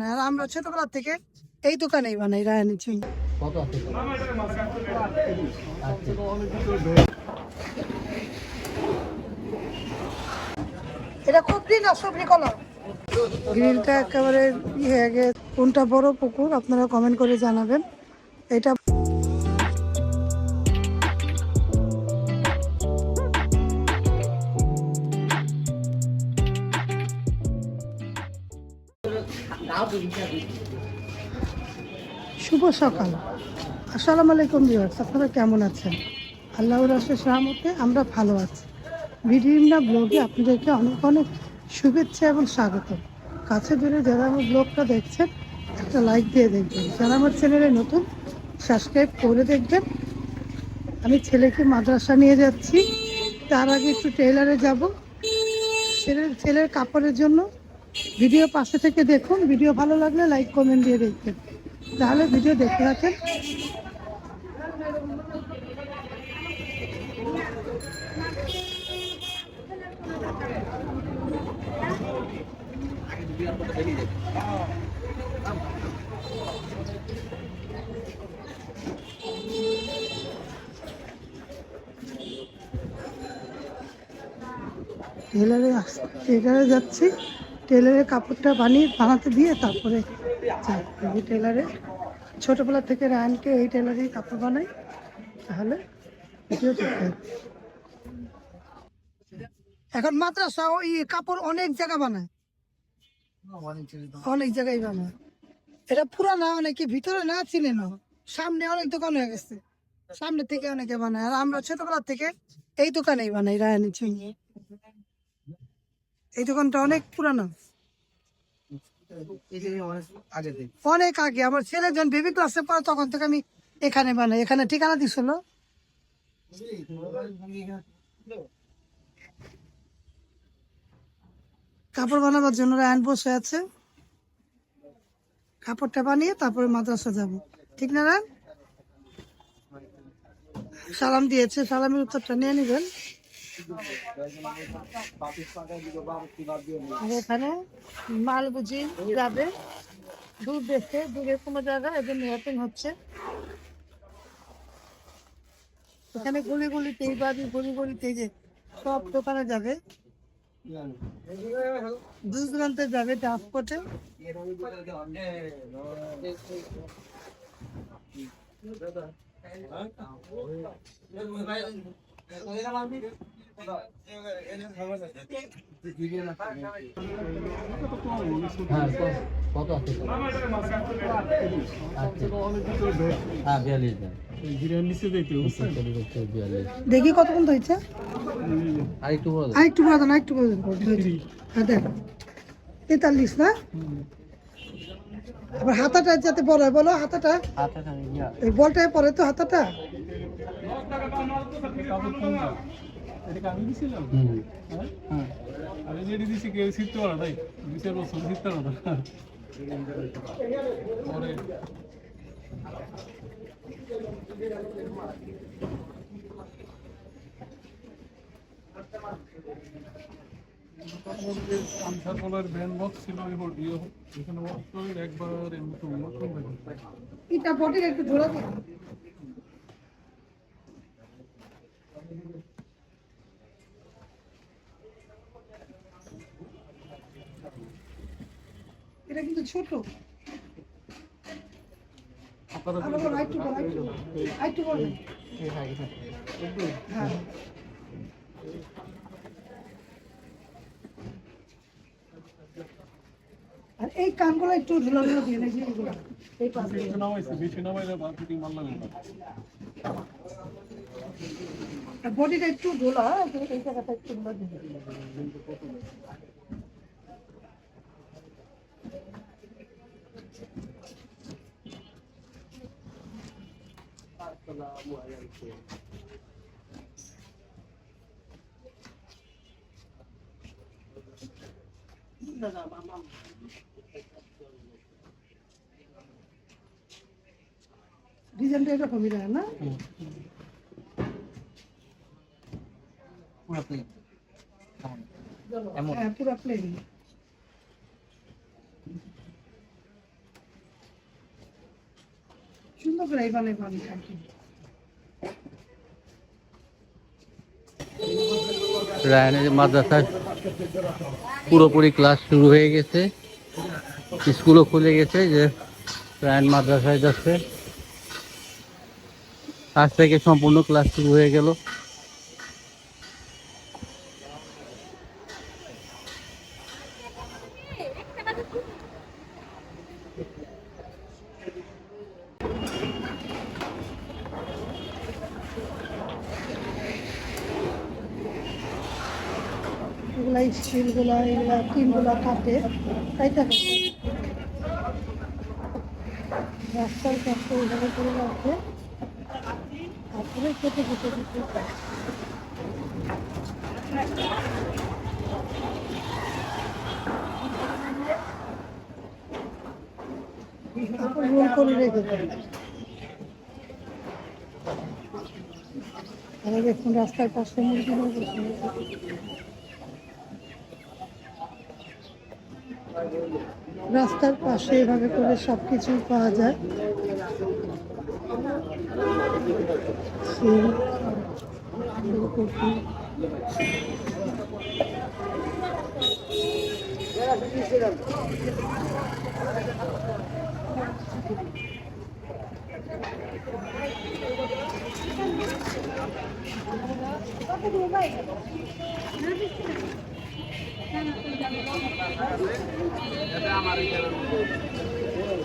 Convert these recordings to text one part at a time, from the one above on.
বানায়, আর আমরা ছোটবেলা থেকে এই দোকানেই বানাই রায়ানি চুই। এটা কুকরি না সবরি কলা? গ্রিলটা একেবারে হয়ে গেছে। কোনটা বড় পুকুর আপনারা কমেন্ট করে জানাবেন। এটা শুভ সকাল, আসসালামু আলাইকুম ভিউয়ার্স, আপনারা কেমন আছেন? আল্লাহর অশেষ রহমতে আমরা ভালো আছি। ভিডিওনা ব্লগে আপনাদেরকে অনেক অনেক শুভেচ্ছা এবং স্বাগত। কাছে দূরে যারা আমার ব্লগটা দেখছেন একটা লাইক দিয়ে দেখবেন, যারা আমার চ্যানেলে নতুন সাবস্ক্রাইব করে দেখবেন। আমি ছেলেকে মাদ্রাসা নিয়ে যাচ্ছি, তার আগে একটু টেইলারে যাব ছেলের কাপড়ের জন্য। ভিডিও পাশে থেকে দেখুন, ভিডিও ভালো লাগলে লাইক কমেন্ট দিয়ে দেখবেন, তাহলে ভিডিও দেখতে থাকেন। টেলারে যাচ্ছি, টেলারের কাপড়টা বানাতে দিয়ে তারপরে টেলারে ছোটবেলা থেকে রায়ানকে এই টেলারেই কাপড় বানাই, তাহলে ভিডিও দেখতে। এখন মাদ্রাসা ওই কাপড় অনেক জায়গা বানায়, অনেক জায়গায় বানায়। এটা পুরানা, অনেকে ভিতরে না চিনে না, সামনে অনেক দোকান হয়ে গেছে, সামনে থেকে অনেকে বানায়। আর আমরা ছোটবেলা থেকে এই দোকানেই বানাই রায়ানি চুই। এই দোকানটা অনেক পুরানো, অনেক আগে। আমার ছেলে যখন বেবি ক্লাসে পড়ে তখন থেকে আমি এখানে বানাই। এখানে ঠিকানা দিছিল, কাপড় বানাবার জন্য রায়ান বসে আছে। কাপড়টা বানিয়ে তারপরে মাদ্রাসা যাব, ঠিক না রায়ান? সালাম দিয়েছে, সালামের উত্তরটা নিয়ে নিবেন। এখানে মাল বুঝি যাবে দূর দেশে, দূরের কোনো জায়গা, এদের মিটিং হচ্ছে। এখানে গলি গলিতেই বাড়ি, গলি গলিতেই যে সব দোকানে যাবে, দূর দূরান্তে যাবে ট্রান্সপোর্টে। দেখি কতক্ষণ হয়েছে, আরেকটু বড়, আরেকটু বড়। হ্যাঁ দেখ 43 না? আবার হাতাটা যাতে বড় হয়, বলো হাতাটা এই বলটায় পরে তো হাতাটা। এটা বডির একটু ঝোলা দিন। এটা কিন্তু ছোট, হ্যাঁ। আর এই কানগুলো একটু ঝুলা ঝুলা দিয়ে নেই, এই পাশে বডিটা একটু ঝোলা, এই জায়গাটা একটু ঝোলা দিয়ে। ডিজাইনটা এরকমই দেয় না? পুরো প্লেন। সুন্দর করে এইভাবে পানি থাকি। রায়ানের মাদ্রাসায় পুরোপুরি ক্লাস শুরু হয়ে গেছে, স্কুলও খুলে গেছে। যে রায়ান মাদ্রাসায় যাচ্ছে, আজ থেকে সম্পূর্ণ ক্লাস শুরু হয়ে গেল। এগুলা স্টিলগুলা, এগুলা টিনগুলা কাটে, তাই থাকে রাস্তার পাশে এইভাবে করে রাখে, তারপরে কেটে কেটে দিতে পারে। তারপর রোল করে রেখে দেয়। আর দেখুন রাস্তার পাশে মুরগিগুলো বসে রাস্তার পাশে এভাবে করে সবকিছুই পাওয়া যায়। শিম, ফুলকপি,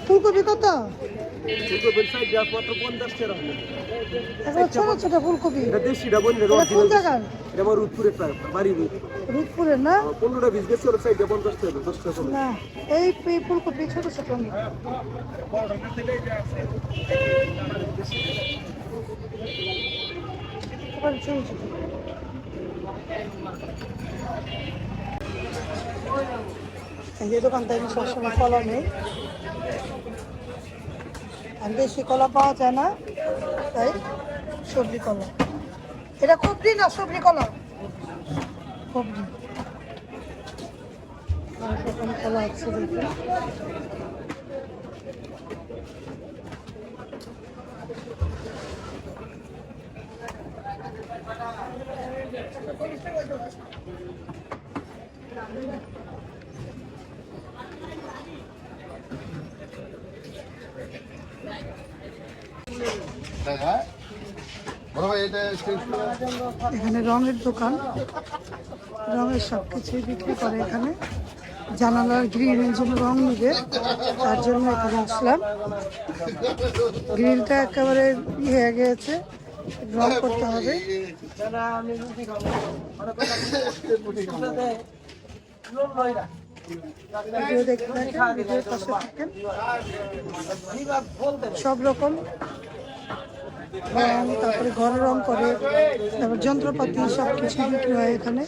ফুলকপি কত? ছোট ছোট ফুলকপি কোন জায়গার? রুদপুরের না? না, এই ফুলকপি ছোট ছোট না। ছোট ছোট এই দোকানটা আমি সবসময় কলা নেই, আর দেশি কলা পাওয়া যায় না, তাই সবজি কলা। এটা কবরি না সবজি কলা? কবরি। কলা আছে দেখি। এখানে রঙের দোকান, রঙের সব কিছুই বিক্রি করে এখানে। জানালার গ্রিলের জন্য রং নিবে, তার জন্য এখানে আসলাম। গ্রিলটা একেবারে হয়ে গিয়েছে, রং করতে হবে। ভিডিও দেখতে থাকেন, ভিডিওর পাশে থাকেন। সব রকম রং, তারপরে ঘরে রং করে, তারপর যন্ত্রপাতি সব কিছু বিক্রি হয় এখানে।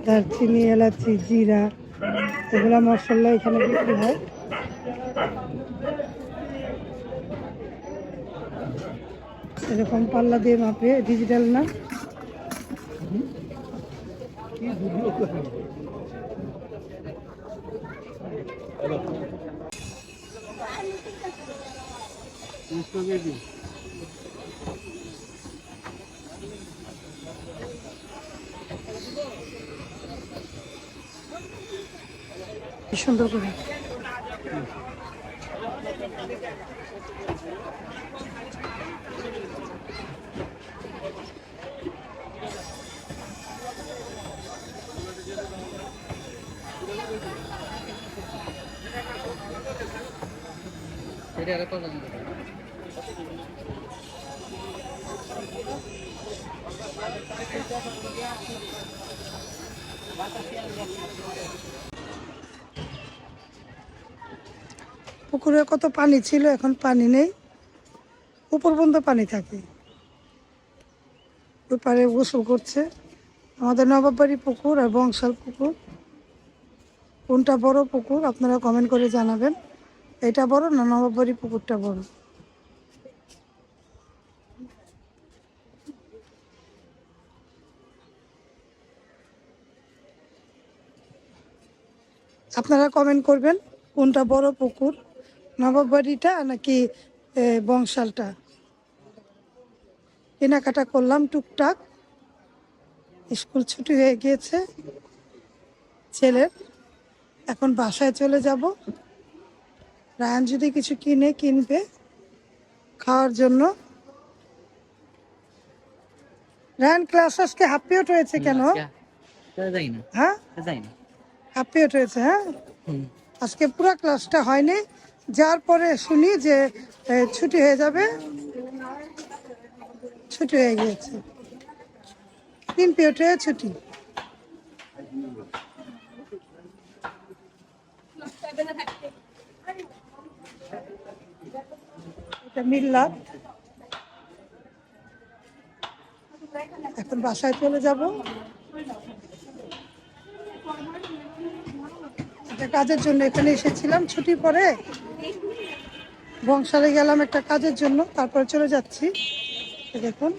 দারচিনি, এলাচি, জিরা, এগুলা মশলা এখানে বিক্রি হয়। এরকম পাল্লা দিয়ে মাপে, ডিজিটাল না। সুন্দর করে পুকুরে কত পানি ছিল, এখন পানি নেই, উপর পর্যন্ত পানি থাকে। ওই পারে গোসল করছে। আমাদের নবাববাড়ি পুকুর আর বংশাল পুকুর, কোনটা বড় পুকুর আপনারা কমেন্ট করে জানাবেন। এটা বড় না নবাববাড়ি পুকুরটা বড়? আপনারা কমেন্ট করবেন কোনটা বড় পুকুর, নবাববাড়িটা নাকি বংশালটা। কেনাকাটা করলাম টুকটাক, স্কুল ছুটি হয়ে গিয়েছে ছেলের, এখন বাসায় চলে যাব। রায়ান যদি কিছু কিনবে খাওয়ার জন্য। রায়ান ক্লাস আজকে হাফ পিরিয়ড হয়েছে কেন? হ্যাঁ হাফ পিরিয়ড হয়েছে। হ্যাঁ আজকে পুরো ক্লাসটা হয়নি, যার পরে শুনি যে ছুটি হয়ে যাবে। ছুটি হয়ে গিয়েছে, 3 পিরিয়ড হয়ে ছুটি। এটা মিল্লাত। এখন বাসায় চলে যাব। একটা কাজের জন্য এখানে এসেছিলাম, ছুটি পরে বংশালে গেলাম একটা কাজের জন্য, তারপরে চলে যাচ্ছি। দেখুন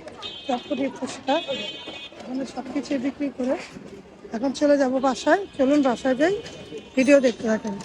চটপটি ফুচকা এখানে সব কিছু বিক্রি করে এখন চলে যাব বাসায়। চলুন বাসায় যাই, ভিডিও দেখতে থাকেন।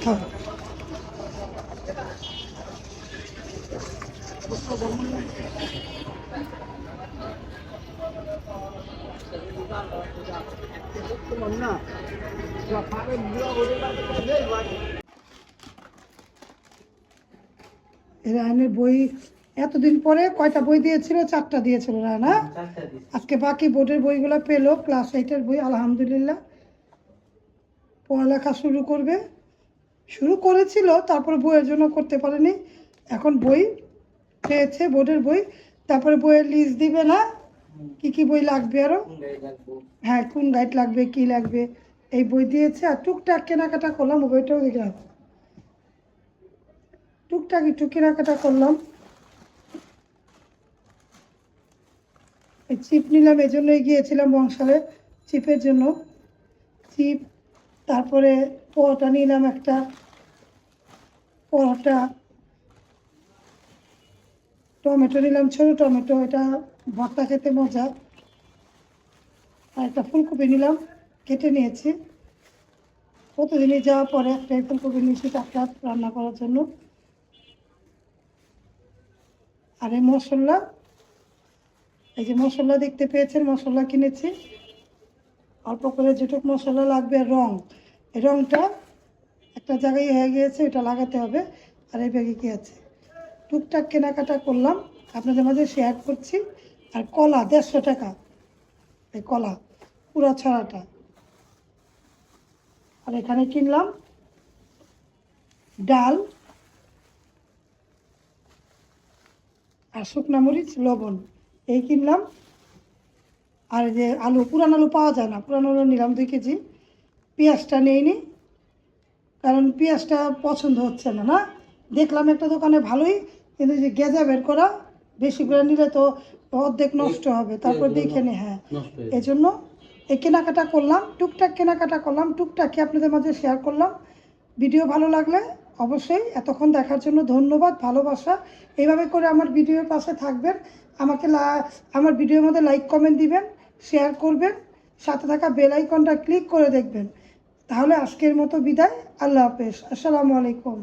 হ্যাঁ রায়নের বই এতদিন পরে কয়টা বই দিয়েছিল? 4টা দিয়েছিল রায়না। আজকে বাকি বোর্ডের বইগুলো পেলো, ক্লাস 8-এর বই। আলহামদুলিল্লাহ পড়ালেখা শুরু করেছিল, তারপরে বইয়ের জন্য করতে পারেনি। এখন বই পেয়েছে, বোর্ডের বই। তারপরে বইয়ের লিস্ট দিবে না, কি কি বই লাগবে আরো। হ্যাঁ কোন গাইড লাগবে, কি লাগবে, এই বই দিয়েছে। আর টুকটাক কেনাকাটা করলাম, বইটাও দেখলাম, টুকটাক একটু কেনাকাটা করলাম। চিপ নিলাম, এই জন্যই গিয়েছিলাম বংশালে, চিপের জন্য। চিপ, তারপরে পরোটা নিলাম একটা, পরোটা, টমেটো নিলাম, ছোট টমেটো, এটা ভর্তা খেতে মজা। আর একটা ফুলকপি নিলাম, কেটে নিয়েছি। প্রতিদিনই যাওয়ার পরে একটাই ফুলকপি নিয়েছি টাটকা রান্না করার জন্য। আর এই মশলা, এই যে মশলা দেখতে পেয়েছেন, মশলা কিনেছি অল্প করে, যেটুকু মশলা লাগবে। এই রঙটা একটা জায়গায় হয়ে গিয়েছে, এটা লাগাতে হবে। আর এই ব্যাগে কি আছে, টুকটাক কেনাকাটা করলাম, আপনাদের মাঝে শেয়ার করছি। আর কলা 150 টাকা, এই কলা পুরা ছড়াটা। আর এখানে কিনলাম ডাল আর শুকনা মরিচ, লবণ, এই কিনলাম। আর যে আলু, পুরান আলু পাওয়া যায় না, পুরান আলু নিলাম 2 কেজি। পেঁয়াজটা নিইনি, কারণ পেঁয়াজটা পছন্দ হচ্ছে না, দেখলাম একটা দোকানে ভালোই, কিন্তু যে গেজা বের করা বেশি করে নিলে তো অর্ধেক নষ্ট হবে, তারপর দেখে নে। হ্যাঁ, নষ্ট হয়ে এই জন্য এই কেনাকাটা করলাম, টুকটাক কেনাকাটা করলাম, টুকটাকই আপনাদের মাঝে শেয়ার করলাম। ভিডিও ভালো লাগলে অবশ্যই এতক্ষণ দেখার জন্য ধন্যবাদ, ভালোবাসা। এইভাবে করে আমার ভিডিওর পাশে থাকবেন, আমাকে আমার ভিডিওর মধ্যে লাইক কমেন্ট দিবেন, শেয়ার করবেন, সাথে থাকা বেল আইকনটা ক্লিক করে দেখবেন। তাহলে আজকের মতো বিদায়, আল্লাহ হাফেজ, আসসালামু আলাইকুম।